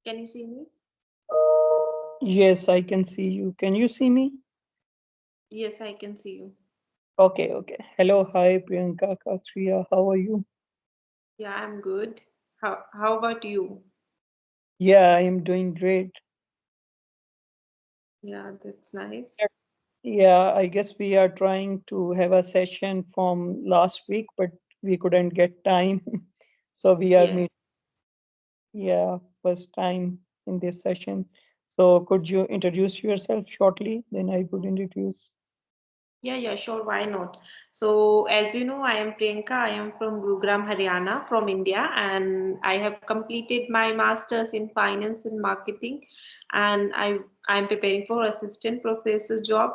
Can you see me? Yes, I can see you. Can you see me? Yes, I can see you. Okay, okay. Hello, hi, Priyanka, Katria. How are you? Yeah, I'm good. How about you? Yeah, I am doing great. Yeah, that's nice. Yep. Yeah, I guess we are trying to have a session from last week, but we couldn't get time. So we are Yeah. meet, yeah, first time in this session. So could you introduce yourself shortly? Then I would introduce. Yeah, sure. Why not? So, as you know, I am Priyanka. I am from Gurugram, Haryana, from India, and I have completed my master's in finance and marketing, and I'm preparing for assistant professor job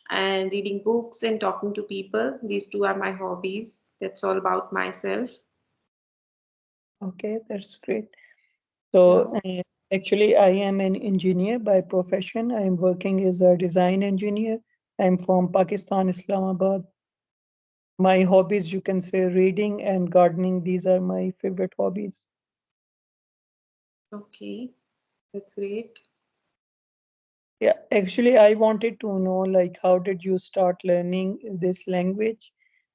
and reading books and talking to people. These two are my hobbies. That's all about myself. Okay, that's great. Yeah. So actually, I am an engineer by profession. I am working as a design engineer. I'm from Pakistan, Islamabad. My hobbies, you can say reading and gardening. These are my favorite hobbies. Okay, that's great. Yeah, actually, I wanted to know like how did you start learning this language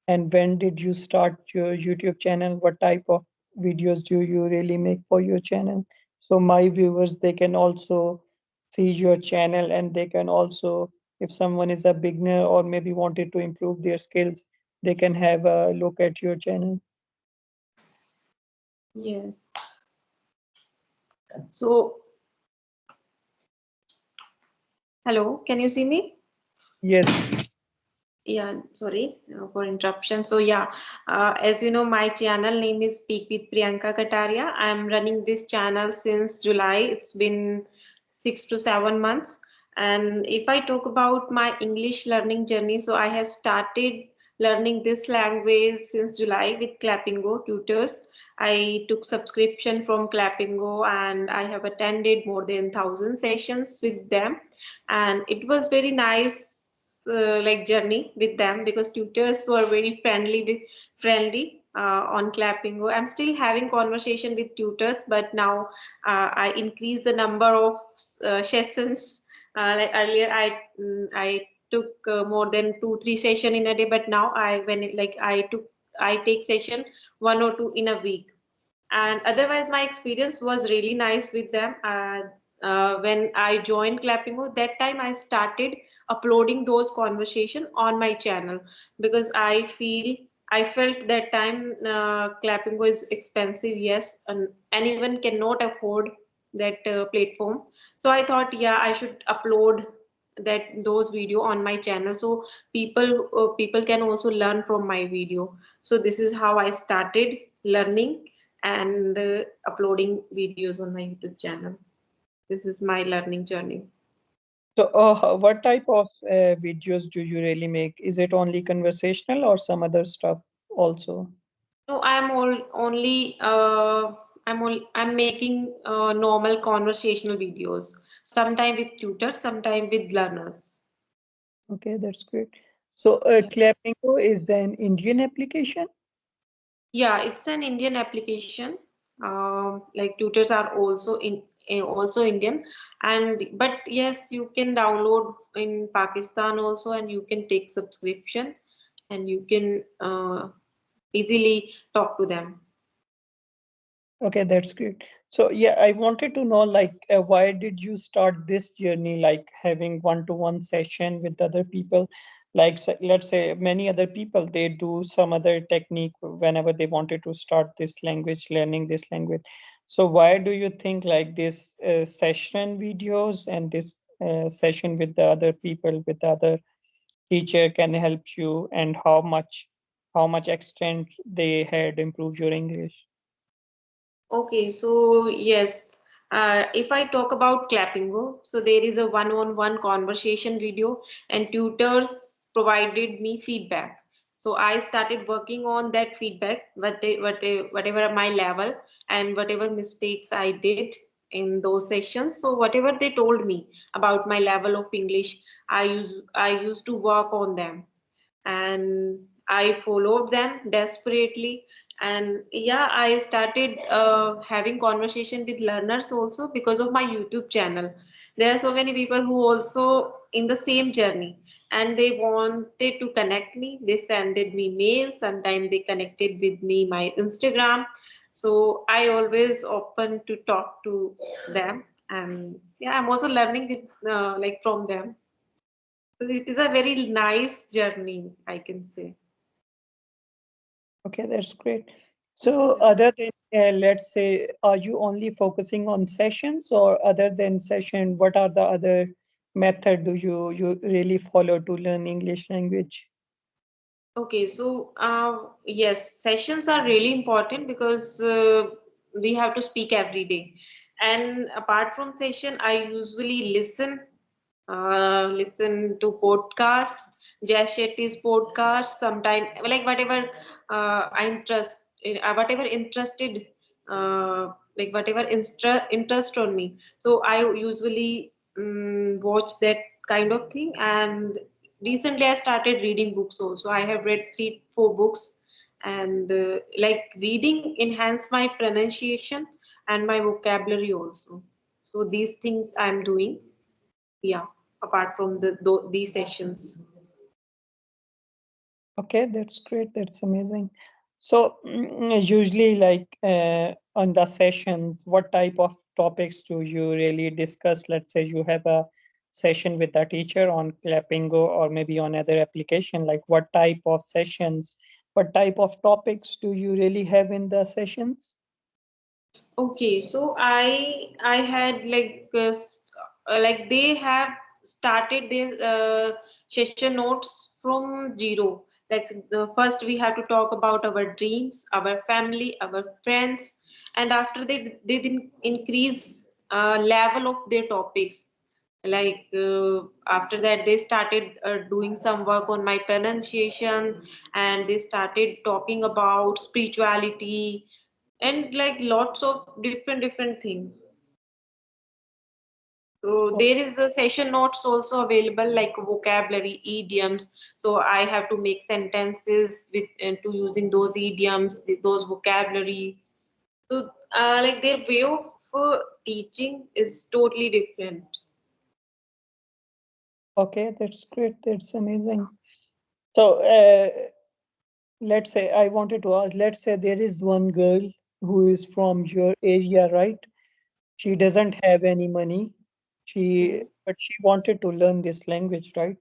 and when did you start your YouTube channel? What type of videos do you really make for your channel? So my viewers, they can also see your channel and they can also, if someone is a beginner or maybe wanted to improve their skills, they can have a look at your channel. Yes. So, hello, can you see me? Yes. Yeah, sorry for interruption. So yeah, as you know, my channel name is Speak with Priyanka Kataria. I'm running this channel since July. It's been 6 to 7 months. And if I talk about my English learning journey, so I have started learning this language since July with Clappingo tutors. I took subscription from Clappingo and I have attended more than 1,000 sessions with them, and it was very nice like journey with them because tutors were very friendly on Clappingo. I'm still having conversation with tutors, but now I increase the number of sessions. Like earlier, I took more than 2 3 session in a day, but now I take session 1 or 2 in a week. And otherwise my experience was really nice with them. When I joined Clappingo, that time I started uploading those conversation on my channel because I felt that time Clappingo is expensive, yes, and anyone cannot afford that platform. So I thought, yeah, I should upload those video on my channel so people can also learn from my video. So this is how I started learning and uploading videos on my YouTube channel. This is my learning journey. So what type of videos do you really make? Is it only conversational or some other stuff also? No, I'm making normal conversational videos. Sometime with tutors, sometime with learners. Okay, that's great. So, Yeah. Clappingo is an Indian application. Yeah, it's an Indian application. Like tutors are also Indian, and but yes, you can download in Pakistan also, and you can take subscription, and you can easily talk to them. Okay, that's great. So, yeah, I wanted to know, like, why did you start this journey, like having one-to-one session with other people? Like, let's say many other people, they do some other technique whenever they wanted to start this language, learning this language. So, why do you think like this session videos and this session with the other people, with the other teacher can help you, and how much extent they had improved your English? Okay, so yes, if I talk about Clappingo, so there is a one-on-one conversation video, and tutors provided me feedback. So I started working on that feedback, whatever my level and whatever mistakes I did in those sessions. So whatever they told me about my level of English, I used to work on them, and I followed them desperately. And yeah, I started having conversation with learners also because of my YouTube channel. There are so many people who also in the same journey, and they wanted to connect me. They sended me mail, sometimes they connected with me my Instagram. So I always open to talk to them. And yeah, I'm also learning with like from them. So it is a very nice journey, I can say. Okay, that's great. So other than, let's say, are you only focusing on sessions, or other than session, what are the other method do you really follow to learn English language? Okay, so yes, sessions are really important because we have to speak every day. And apart from session, I usually listen to podcast, Jay Shetty's podcast, sometime like whatever whatever interested, like whatever interest on me. So I usually watch that kind of thing. And recently I started reading books also. I have read 3 4 books. And like reading enhance my pronunciation and my vocabulary also. So these things I'm doing, yeah, apart from these sessions. Okay, that's great. That's amazing. So usually, like on the sessions, what type of topics do you really discuss? Let's say you have a session with the teacher on Clappingo or maybe on other application. Like what type of sessions, what type of topics do you really have in the sessions? Okay, so I had like they have started their session notes from zero. Like the first we have to talk about our dreams, our family, our friends. And after they didn't increase level of their topics. Like after that they started doing some work on my pronunciation, and they started talking about spirituality and like lots of different things. So Okay, there is a session notes also available, like vocabulary, idioms. So I have to make sentences with to using those idioms, those vocabulary. So like their way of teaching is totally different. okay, that's great. That's amazing. So let's say I wanted to ask, let's say there is one girl who is from your area, right? She doesn't have any money. Mhm. But she wanted to learn this language, right?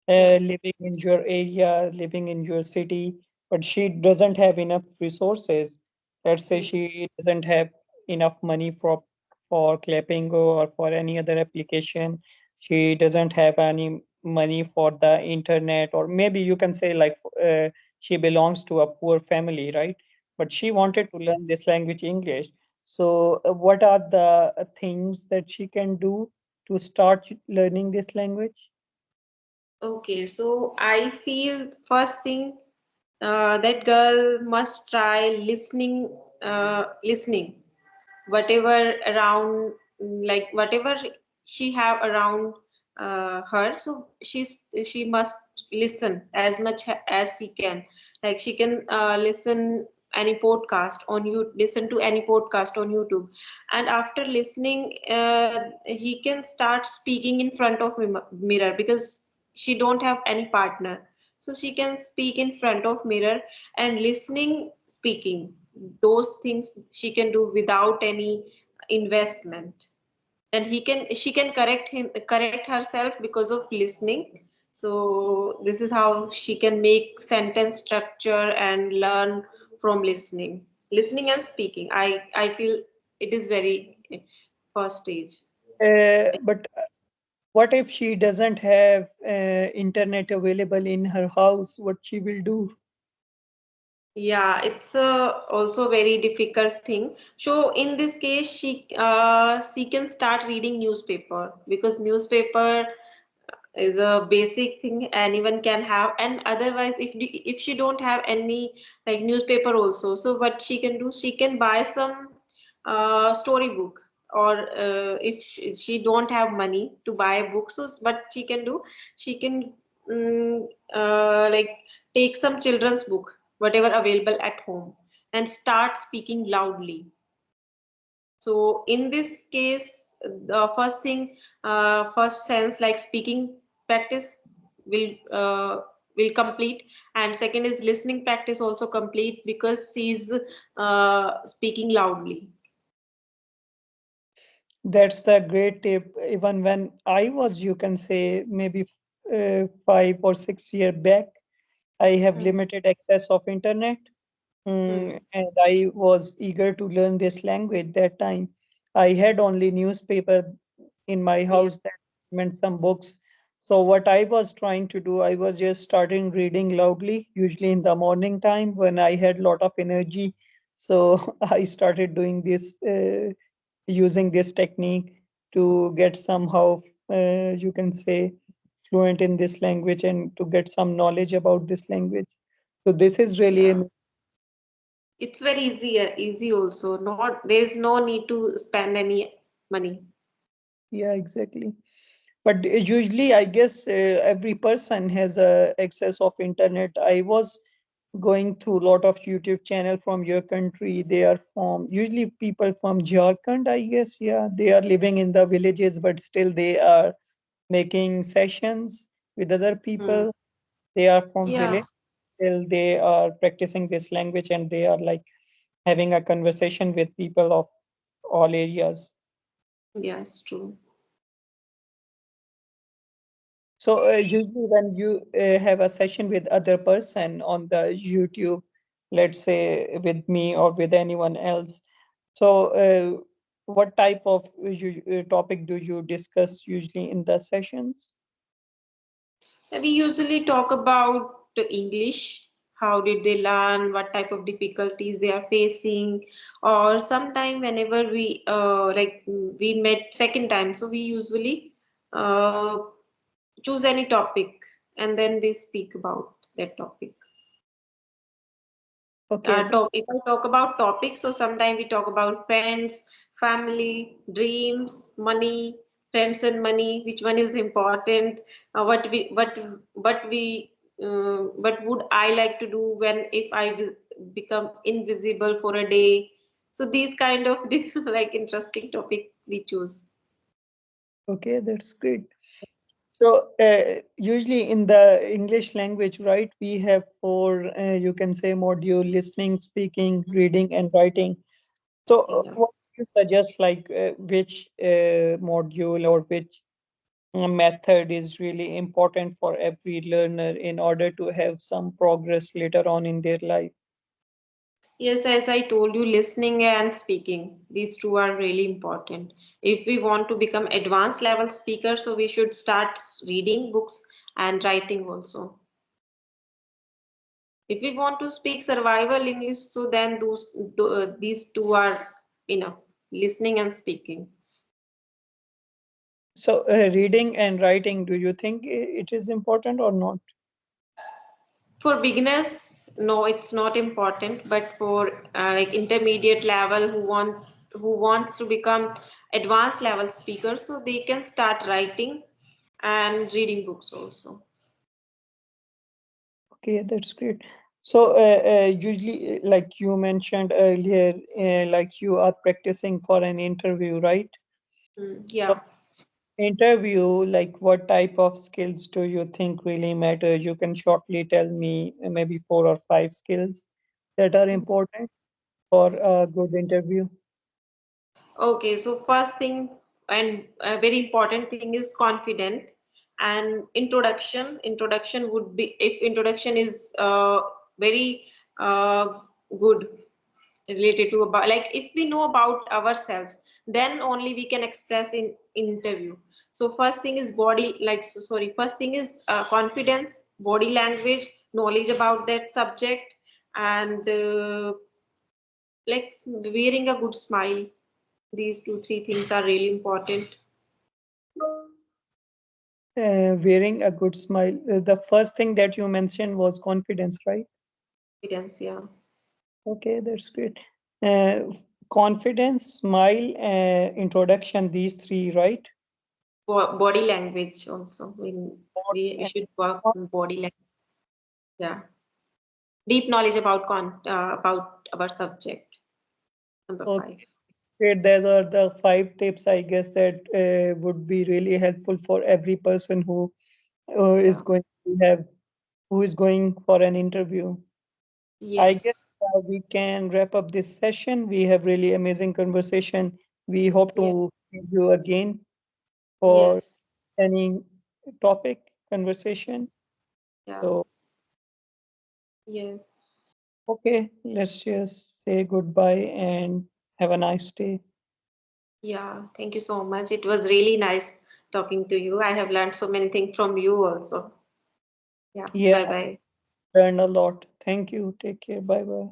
Yeah. Living in your area, living in your city, but she doesn't have enough resources. Let's say Mm. she doesn't have enough money for Clappingo or for any other application. She doesn't have any money for the internet, or maybe you can say like she belongs to a poor family, right? But she wanted to learn this language, English. So, what are the things that she can do to start learning this language? Okay, so I feel first thing that girl must try listening whatever around, like whatever she have around her. So she must listen as much as she can. Like she can listen any podcast on you listen to any podcast on YouTube. And after listening, he can start speaking in front of mirror, because she don't have any partner. So she can speak in front of mirror and listening, speaking, those things she can do without any investment. And she can correct herself because of listening. So this is how she can make sentence structure and learn from listening and speaking. I feel it is very first stage. But what if she doesn't have internet available in her house? What she will do? Yeah, it's also very difficult thing. So in this case, she can start reading newspaper, because newspaper is a basic thing anyone can have. And otherwise, if she don't have any like newspaper also, so what she can do, she can buy some storybook. Or if she don't have money to buy a book, so what she can do, she can like take some children's book whatever available at home. and start speaking loudly. So in this case, the first thing, first sense like speaking practice will will complete, and second is listening practice also complete because she's speaking loudly. That's the great tip. Even when I was, you can say, maybe 5 or 6 years back, I have Hmm. limited access of internet. Hmm. And I was eager to learn this language that time. I had only newspaper in my Yeah. house that meant some books. So what I was trying to do, I was just starting reading loudly, usually in the morning time when I had lot of energy. So I started doing this, using this technique to get somehow, you can say, fluent in this language and to get some knowledge about this language. So this is really Yeah. It's very easy also. Not there's no need to spend any money. yeah, exactly. But usually, I guess every person has a access of internet. I was going through a lot of YouTube channel from your country. They are from usually people from Jharkhand, I guess. Yeah, they are living in the villages, but still they are making sessions with other Hmm. people. They are from Yeah. village. Still, they are practicing this language and they are like having a conversation with people of all areas. Yeah, it's true. So usually when you have a session with other person on the YouTube, let's say with me or with anyone else, so what type of topic do you discuss usually in the sessions? We usually talk about the English. How did they learn? What type of difficulties they are facing? Or sometime whenever we we met second time, so we usually uh, choose any topic and then we speak about that topic. Okay, If I talk about topics, so sometimes we talk about friends, family, dreams, money, friends and money, which one is important, what would I like to do when if become invisible for a day. So these kind of like interesting topic we choose. okay, that's great. So usually in the English language, right, we have four, you can say module: listening, speaking, reading, and writing. So, Yeah. what do you suggest, like which module or which method is really important for every learner in order to have some progress later on in their life? Yes, as I told you, listening and speaking, these two are really important. If we want to become advanced level speaker, so we should start reading books and writing also. If we want to speak survival English, so then these two are enough, listening and speaking. So, reading and writing, do you think it is important or not? For beginners, no, it's not important, but for like intermediate level who wants to become advanced level speaker, so they can start writing and reading books also. Okay, that's great. So, usually, like you mentioned earlier, like you are practicing for an interview, right? Mm, So, yeah. interview, like what type of skills do you think really matter? You can shortly tell me maybe 4 or 5 skills that are important for a good interview. Okay, so first thing and a very important thing is confident and introduction. Introduction would be if introduction is very uh, good related to about like if we know about ourselves, then only we can express in interview. So first thing is body like so sorry first thing is confidence, body language, knowledge about that subject, and wearing a good smile. These two three things are really important. Wearing a good smile. The first thing that you mentioned was confidence, right? Confidence, yeah. Okay, that's great. Uh, Confidence, smile, introduction, these three, right? Body language also. We Body should work and on body language. Yeah. deep knowledge about about our subject. Number five. Okay, great. There are the 5 tips, I guess, that would be really helpful for every person who is Yeah. going to have, who is going for an interview. I guess Yes. we can wrap up this session. We have really amazing conversation. We hope Yeah. to see you again for Yes. any topic conversation. Yeah. So, Yes. okay, let's just say goodbye and have a nice day. Yeah. Thank you so much. It was really nice talking to you. I have learned so many things from you also. Yeah. Yeah, Bye bye. learn a lot. Thank you. Take care. Bye bye.